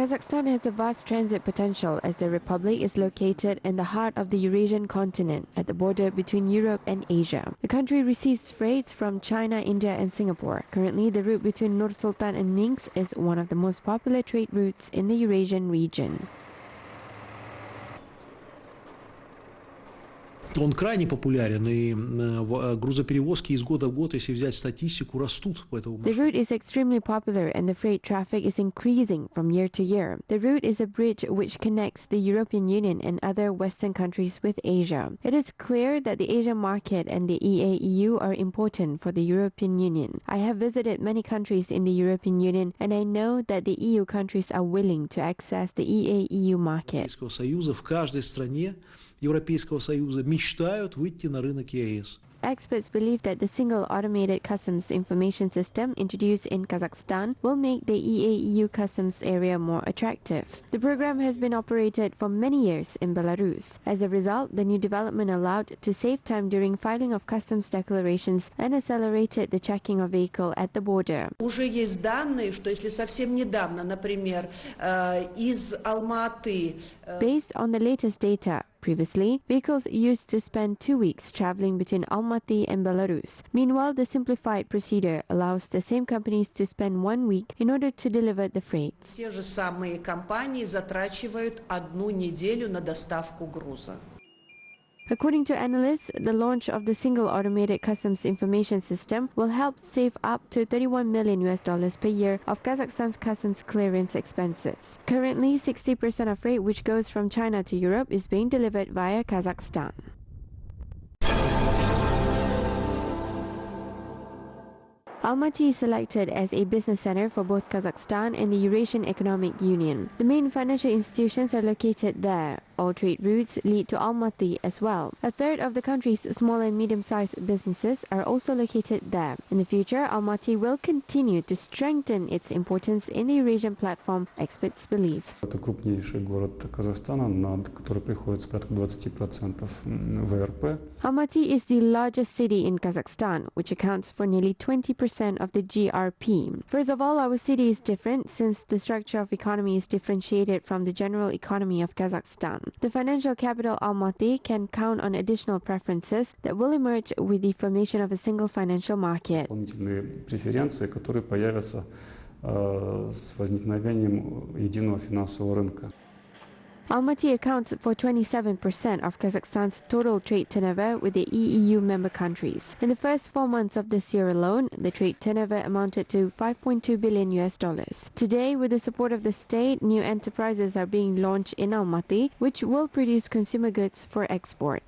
Kazakhstan has a vast transit potential as the republic is located in the heart of the Eurasian continent at the border between Europe and Asia. The country receives freights from China, India and Singapore. Currently, the route between Nur-Sultan and Minsk is one of the most popular trade routes in the Eurasian region. Он крайне популярен, и грузоперевозки из года в год, если взять статистику, растут по этому маршруту. The route is extremely popular and the freight traffic is increasing from year to year. The route is a bridge which connects the European Union and other Western countries with Asia. It is clear that the Asian market and the EAEU are important for the European Union. I have visited many countries in the European Union and I know that the EU countries are willing to access the EAEU market. В каждой стране Европейского Союза мечтают выйти на рынок ЕС. Experts believe that the single automated customs information system introduced in Kazakhstan will make the EAEU customs area more attractive. The program has been operated for many years in Belarus. As a result, the new development allowed to save time during filing of customs declarations and accelerated the checking of vehicle at the border. Уже есть данные, что если совсем недавно, например, из Almaty. Based on the latest data, previously, vehicles used to spend 2 weeks traveling between Almaty and Belarus. Meanwhile, the simplified procedure allows the same companies to spend 1 week in order to deliver the freights. Те же самые компании затрачивают 1 неделю на доставку груза. According to analysts, the launch of the single automated customs information system will help save up to $31 million per year of Kazakhstan's customs clearance expenses. Currently, 60% of freight which goes from China to Europe is being delivered via Kazakhstan. Almaty is selected as a business center for both Kazakhstan and the Eurasian Economic Union. The main financial institutions are located there. All trade routes lead to Almaty as well. A third of the country's small and medium-sized businesses are also located there. In the future, Almaty will continue to strengthen its importance in the Eurasian platform, experts believe. Это крупнейший город Казахстана, на который приходится порядка 20% ВРП. Almaty is the largest city in Kazakhstan, which accounts for nearly 20% of the GRP. First of all, our city is different since the structure of economy is differentiated from the general economy of Kazakhstan. The financial capital Almaty can count on additional preferences that will emerge with the formation of a single financial market. Дополнительные преференции, которые появятся с возникновением единого финансового рынка. Almaty accounts for 27% of Kazakhstan's total trade turnover with the EEU member countries. In the first 4 months of this year alone, the trade turnover amounted to $5.2 billion. Today, with the support of the state, new enterprises are being launched in Almaty, which will produce consumer goods for export.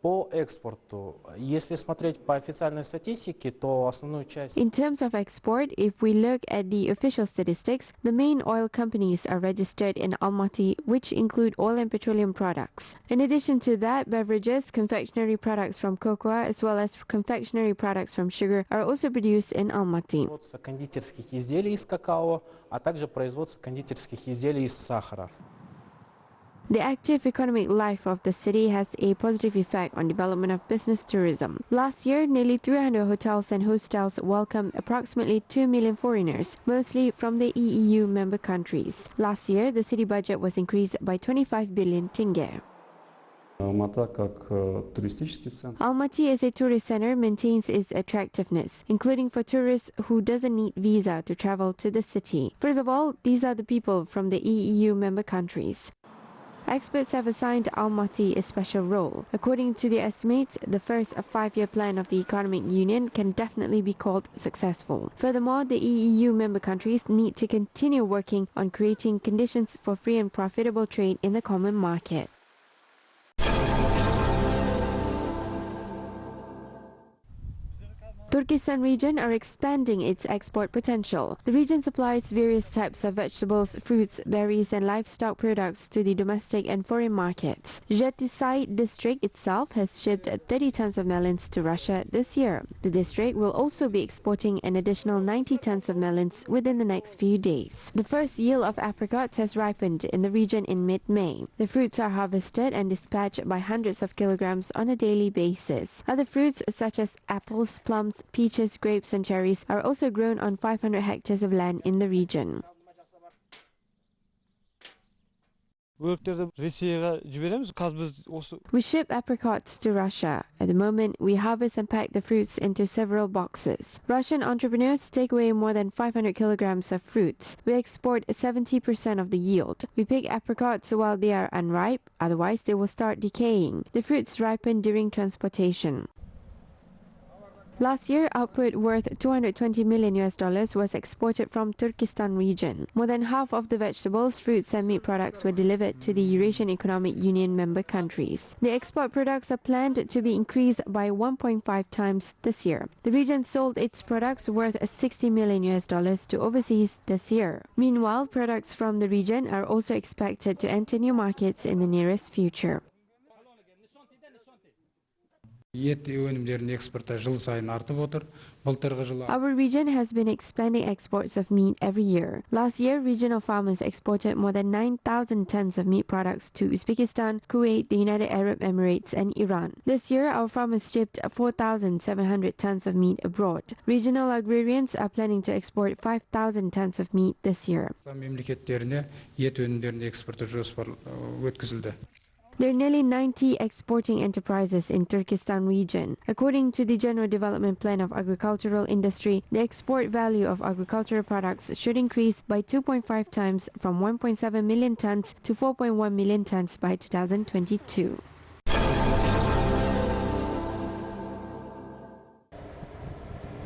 По экспорту, если смотреть по официальной статистике, то основную часть... In terms of export, if we look at the official statistics, the main oil companies are registered in Almaty, which include oil and petroleum products. In addition to that, beverages, confectionery products from cocoa, as well as confectionery products from sugar, are also produced in Almaty. Производство кондитерских изделий из какао, а также производство кондитерских изделий из сахара. The active economic life of the city has a positive effect on development of business tourism. Last year, nearly 300 hotels and hostels welcomed approximately 2 million foreigners, mostly from the EEU member countries. Last year, the city budget was increased by 25 billion tenge. Almaty as a tourist center maintains its attractiveness, including for tourists who doesn't need visa to travel to the city. First of all, these are the people from the EEU member countries. Experts have assigned Almaty a special role. According to the estimates, the first 5-year plan of the Economic Union can definitely be called successful. Furthermore, the EEU member countries need to continue working on creating conditions for free and profitable trade in the common market. Turkistan region are expanding its export potential. The region supplies various types of vegetables, fruits, berries and livestock products to the domestic and foreign markets. Zhastar district itself has shipped 30 tons of melons to Russia this year. The district will also be exporting an additional 90 tons of melons within the next few days. The first yield of apricots has ripened in the region in mid-May. The fruits are harvested and dispatched by hundreds of kilograms on a daily basis. Other fruits such as apples, plums, peaches, grapes and cherries are also grown on 500 hectares of land in the region. We ship apricots to Russia. At the moment, we harvest and pack the fruits into several boxes. Russian entrepreneurs take away more than 500 kilograms of fruits. We export 70% of the yield. We pick apricots while they are unripe, otherwise they will start decaying. The fruits ripen during transportation. Last year, output worth $220 million was exported from Turkistan region. More than half of the vegetables, fruits and meat products were delivered to the Eurasian Economic Union member countries. The export products are planned to be increased by 1.5 times this year. The region sold its products worth $60 million to overseas this year. Meanwhile, products from the region are also expected to enter new markets in the nearest future. Our region has been expanding exports of meat every year. Last year, regional farmers exported more than 9,000 tons of meat products to Uzbekistan, Kuwait, the United Arab Emirates and Iran. This year, our farmers shipped 4,700 tons of meat abroad. Regional agrarians are planning to export 5,000 tons of meat this year. There are nearly 90 exporting enterprises in Turkestan region. According to the General Development Plan of Agricultural Industry, the export value of agricultural products should increase by 2.5 times from 1.7 million tons to 4.1 million tons by 2022.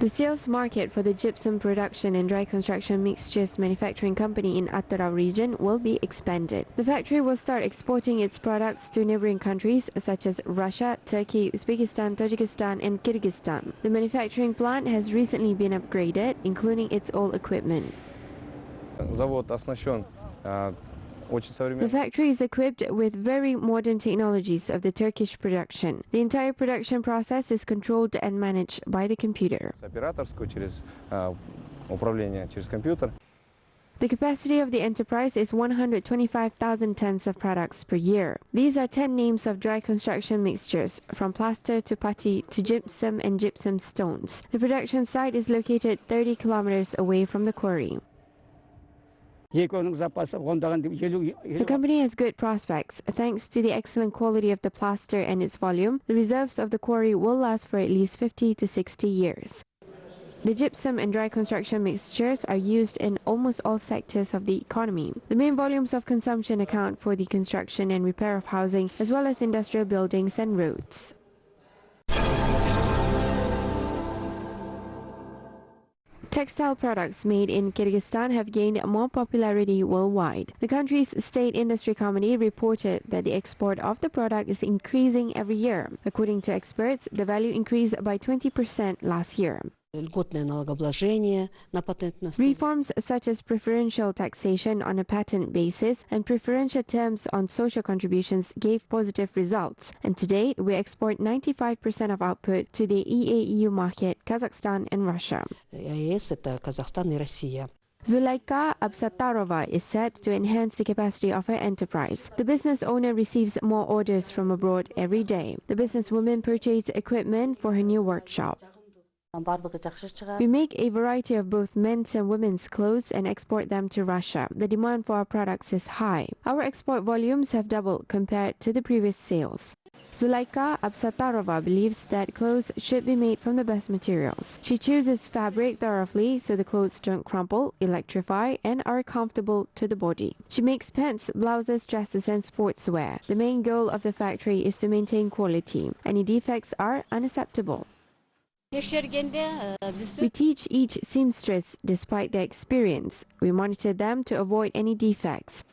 The sales market for the gypsum production and dry construction mixtures manufacturing company in Atyrau region will be expanded. The factory will start exporting its products to neighboring countries such as Russia, Turkey, Uzbekistan, Tajikistan and Kyrgyzstan. The manufacturing plant has recently been upgraded, including its old equipment. The factory is equipped with very modern technologies of the Turkish production. The entire production process is controlled and managed by the computer. The capacity of the enterprise is 125,000 tons of products per year. These are 10 names of dry construction mixtures, from plaster to putty to gypsum and gypsum stones. The production site is located 30 kilometers away from the quarry. The company has good prospects. Thanks to the excellent quality of the plaster and its volume, the reserves of the quarry will last for at least 50 to 60 years. The gypsum and dry construction mixtures are used in almost all sectors of the economy. The main volumes of consumption account for the construction and repair of housing, as well as industrial buildings and roads. Textile products made in Kyrgyzstan have gained more popularity worldwide. The country's State Industry Committee reported that the export of the product is increasing every year. According to experts, the value increased by 20% last year. Reforms such as preferential taxation on a patent basis and preferential terms on social contributions gave positive results. And to date, we export 95% of output to the EAEU market, Kazakhstan and Russia. Zulaika Absatarova is set to enhance the capacity of her enterprise. The business owner receives more orders from abroad every day. The businesswoman purchased equipment for her new workshop. We make a variety of both men's and women's clothes and export them to Russia. The demand for our products is high. Our export volumes have doubled compared to the previous sales. Zulaika Absatarova believes that clothes should be made from the best materials. She chooses fabric thoroughly so the clothes don't crumple, electrify, and are comfortable to the body. She makes pants, blouses, dresses, and sportswear. The main goal of the factory is to maintain quality. Any defects are unacceptable. We teach each seamstress despite their experience. We monitor them to avoid any defects.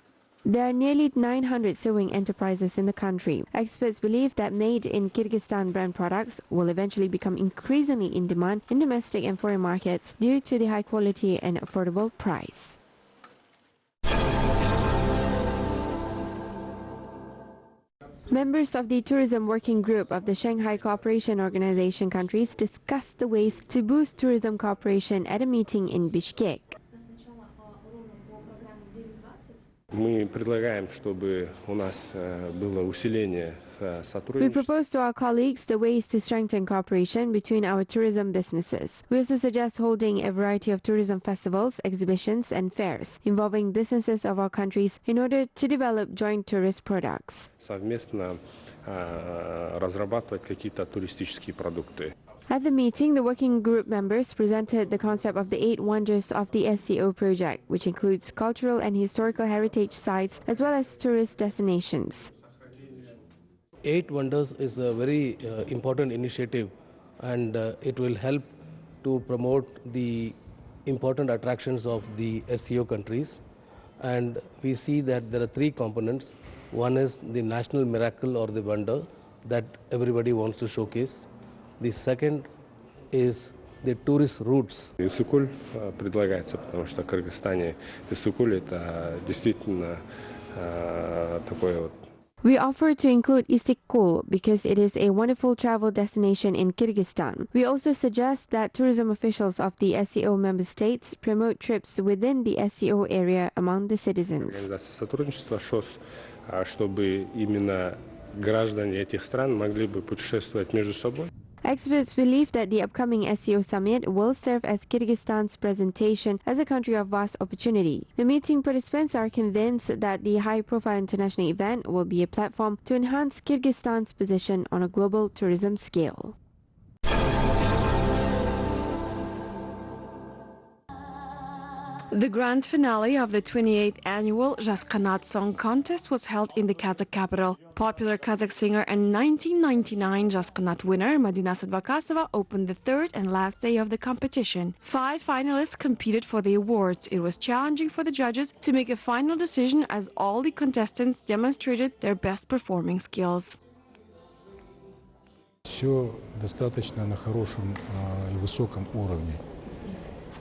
There are nearly 900 sewing enterprises in the country. Experts believe that made in Kyrgyzstan brand products will eventually become increasingly in demand in domestic and foreign markets due to the high quality and affordable price. Members of the Tourism Working Group of the Shanghai Cooperation Organization countries discussed the ways to boost tourism cooperation at a meeting in Bishkek. Мы предлагаем, чтобы у нас было усиление We сотрудничества. propose to our colleagues the ways to strengthen cooperation between our tourism businesses. We also suggest holding a variety of tourism festivals, exhibitions, and fairs involving businesses of our countries in order to develop joint tourist products. Совместно разрабатывать какие-то туристические продукты. At the meeting, the working group members presented the concept of the 8 wonders of the SCO project, which includes cultural and historical heritage sites as well as tourist destinations. 8 Wonders is a very important initiative, and it will help to promote the important attractions of the SCO countries. And we see that there are 3 components. One is the national miracle or the wonder that everybody wants to showcase. The second is the tourist routes. Иссык-Куль предлагается, потому что в Кыргызстане Иссык-Куль это действительно такой вот. We offer to include Istiqlal because it is a wonderful travel destination in Kyrgyzstan. We also suggest that tourism officials of the SCO member states promote trips within the SCO area among the citizens. Организация сотрудничества ШОС, чтобы именно граждане этих стран могли бы путешествовать между собой. Experts believe that the upcoming SCO summit will serve as Kyrgyzstan's presentation as a country of vast opportunity. The meeting participants are convinced that the high-profile international event will be a platform to enhance Kyrgyzstan's position on a global tourism scale. The grand finale of the 28th annual Zhas Kanat song contest was held in the Kazakh capital. Popular Kazakh singer and 1999 Zhas Kanat winner Madina Sadvakasova opened the third and last day of the competition. 5 finalists competed for the awards. It was challenging for the judges to make a final decision as all the contestants demonstrated their best performing skills. Все достаточно на хорошем и высоком уровне.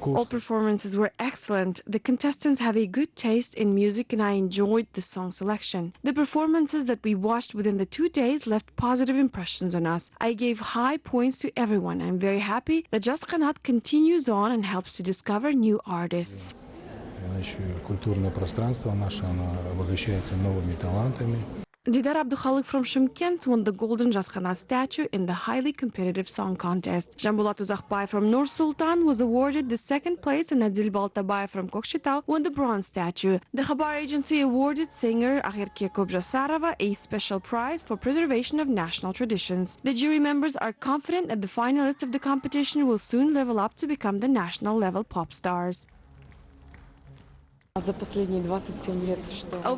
All performances were excellent. The contestants have a good taste in music and I enjoyed the song selection. The performances that we watched within the 2 days left positive impressions on us. I gave high points to everyone. I'm very happy that Zhas Kanat continues on and helps to discover new artists. Культурное пространство наше, оно обогащается новыми талантами. Didar Abdukhalik from Shymkent won the Golden Zhas Kanat statue in the highly competitive song contest. Jambulat Uzakbay from Nur-Sultan was awarded the 2nd place and Adil Baltabay from Kokshetau won the bronze statue. The Khabar agency awarded singer Akhirke Kobjasarova a special prize for preservation of national traditions. The jury members are confident that the finalists of the competition will soon level up to become the national level pop stars. Over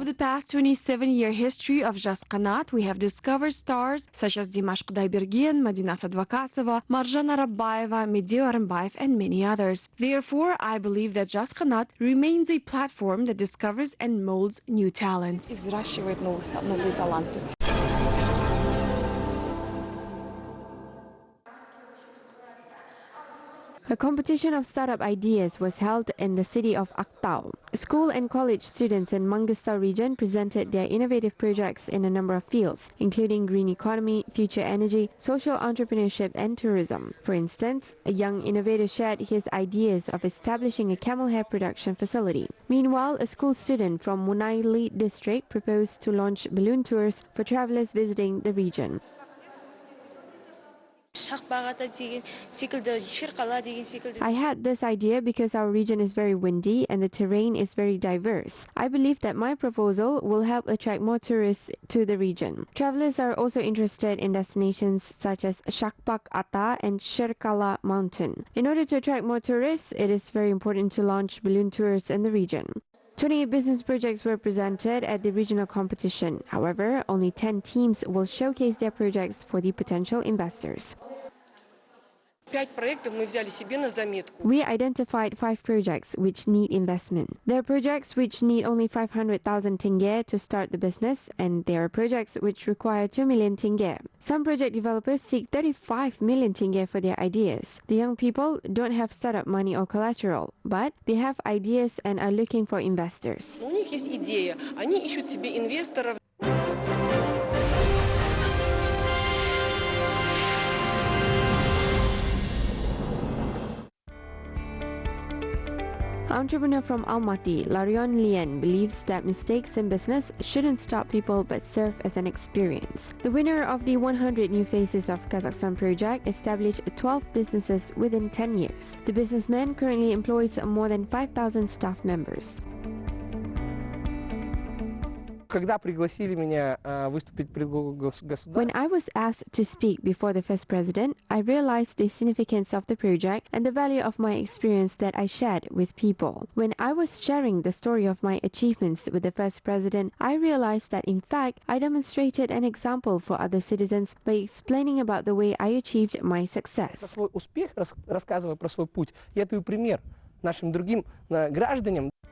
the past 27-year history of Zhas Kanat, we have discovered stars such as Dimash Kudaibergen, Madina Sadvakasova, Marjana Rabbayeva, Medeo Arambayev, and many others. Therefore, I believe that Zhas Kanat remains a platform that discovers and molds new talents. A competition of startup ideas was held in the city of Aktau. School and college students in Mangistau region presented their innovative projects in a number of fields, including green economy, future energy, social entrepreneurship, and tourism. For instance, a young innovator shared his ideas of establishing a camel hair production facility. Meanwhile, a school student from Munaili district proposed to launch balloon tours for travelers visiting the region. I had this idea because our region is very windy and the terrain is very diverse. I believe that my proposal will help attract more tourists to the region. Travelers are also interested in destinations such as Shakpak Ata and Sherkala Mountain. In order to attract more tourists, it is very important to launch balloon tours in the region. 28 business projects were presented at the regional competition. However, only 10 teams will showcase their projects for the potential investors. We identified 5 projects which need investment. There are projects which need only 500,000 tenge to start the business, and there are projects which require 2 million tenge. Some project developers seek 35 million tenge for their ideas. The young people don't have startup money or collateral, but they have ideas and are looking for investors. entrepreneur from Almaty, Lyan, believes that mistakes in business shouldn't stop people but serve as an experience. The winner of the 100 New Faces of Kazakhstan project established 12 businesses within 10 years. The businessman currently employs more than 5,000 staff members. When I was asked to speak before the first president, I realized the significance of the project and the value of my experience that I shared with people. When I was sharing the story of my achievements with the first president, I realized that in fact, I demonstrated an example for other citizens by explaining about the way I achieved my success.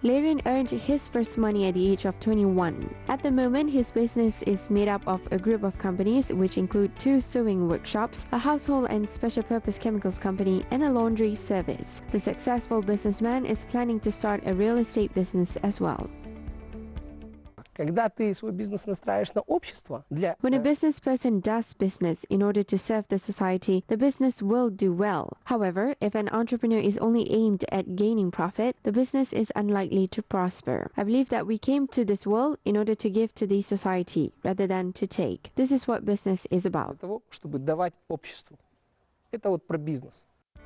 Larion earned his first money at the age of 21. At the moment, his business is made up of a group of companies which include 2 sewing workshops, a household and special purpose chemicals company, and a laundry service. The successful businessman is planning to start a real estate business as well. When a business person does business in order to serve the society, the business will do well. However, if an entrepreneur is only aimed at gaining profit, the business is unlikely to prosper. I believe that we came to this world in order to give to the society rather than to take. This is what business is about.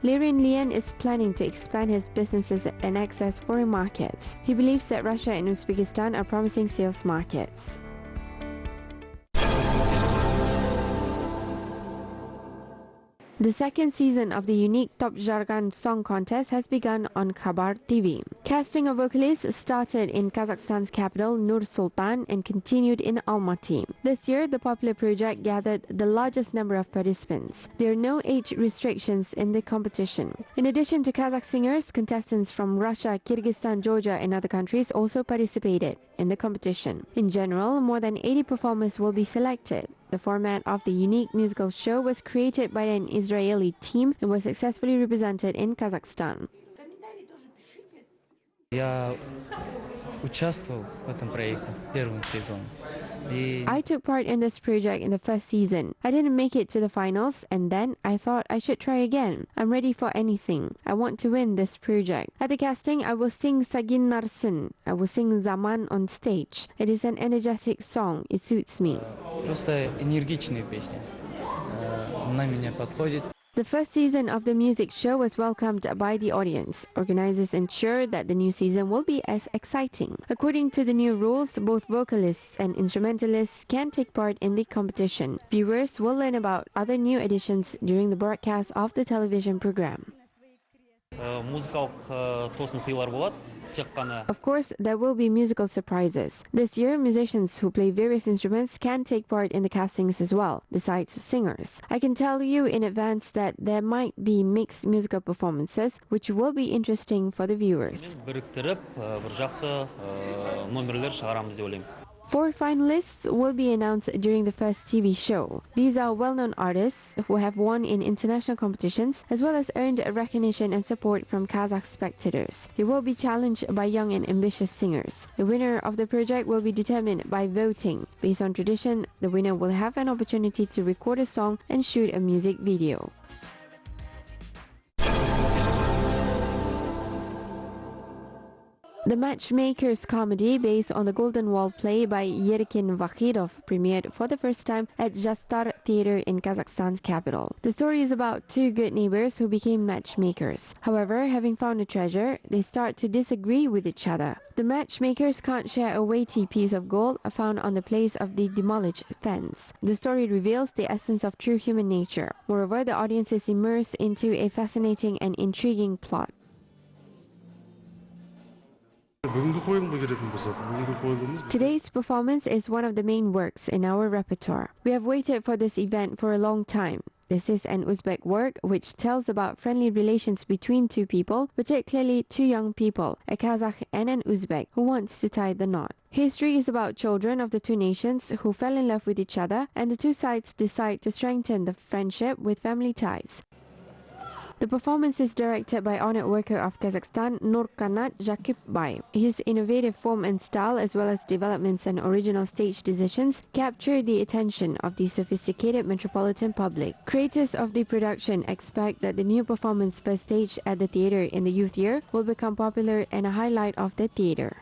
Lyan is planning to expand his businesses and access foreign markets. He believes that Russia and Uzbekistan are promising sales markets. The second season of the unique Topjarڳan song contest has begun on Khabar TV. Casting of vocalists started in Kazakhstan's capital, Nur-Sultan, and continued in Almaty. This year, the popular project gathered the largest number of participants. There are no age restrictions in the competition. In addition to Kazakh singers, contestants from Russia, Kyrgyzstan, Georgia, and other countries also participated in the competition. In general, more than 80 performers will be selected. The format of the unique musical show was created by an Israeli team and was successfully represented in Kazakhstan. I took part in this project in the first season. I didn't make it to the finals, and then I thought I should try again. I'm ready for anything. I want to win this project. At the casting, I will sing Sagin Narsin. I will sing Zaman on stage. It is an energetic song. It suits me. The first season of the music show was welcomed by the audience. Organizers ensure that the new season will be as exciting. According to the new rules, both vocalists and instrumentalists can take part in the competition. Viewers will learn about other new additions during the broadcast of the television program. Of course, there will be musical surprises. This year, musicians who play various instruments can take part in the castings as well, besides singers. I can tell you in advance that there might be mixed musical performances, which will be interesting for the viewers. 4 finalists will be announced during the first TV show. These are well-known artists who have won in international competitions as well as earned recognition and support from Kazakh spectators. They will be challenged by young and ambitious singers. The winner of the project will be determined by voting. Based on tradition, the winner will have an opportunity to record a song and shoot a music video. The Matchmakers comedy, based on the Golden Wall play by Yerkin Vakhidov, premiered for the first time at Zhastar theater in Kazakhstan's capital. The story is about 2 good neighbors who became matchmakers. However, having found a treasure, they start to disagree with each other. The matchmakers can't share a weighty piece of gold found on the place of the demolished fence. The story reveals the essence of true human nature. Moreover, the audience is immersed into a fascinating and intriguing plot. Today's performance is one of the main works in our repertoire. We have waited for this event for a long time. This is an Uzbek work which tells about friendly relations between 2 people, particularly 2 young people, a Kazakh and an Uzbek, who wants to tie the knot. History is about children of the 2 nations who fell in love with each other, and the 2 sides decide to strengthen the friendship with family ties. The performance is directed by honored worker of Kazakhstan, Nur-Sultan His innovative form and style, as well as developments and original stage decisions, capture the attention of the sophisticated metropolitan public. Creators of the production expect that the new performance, first staged at the theatre in the youth year, will become popular and a highlight of the theatre.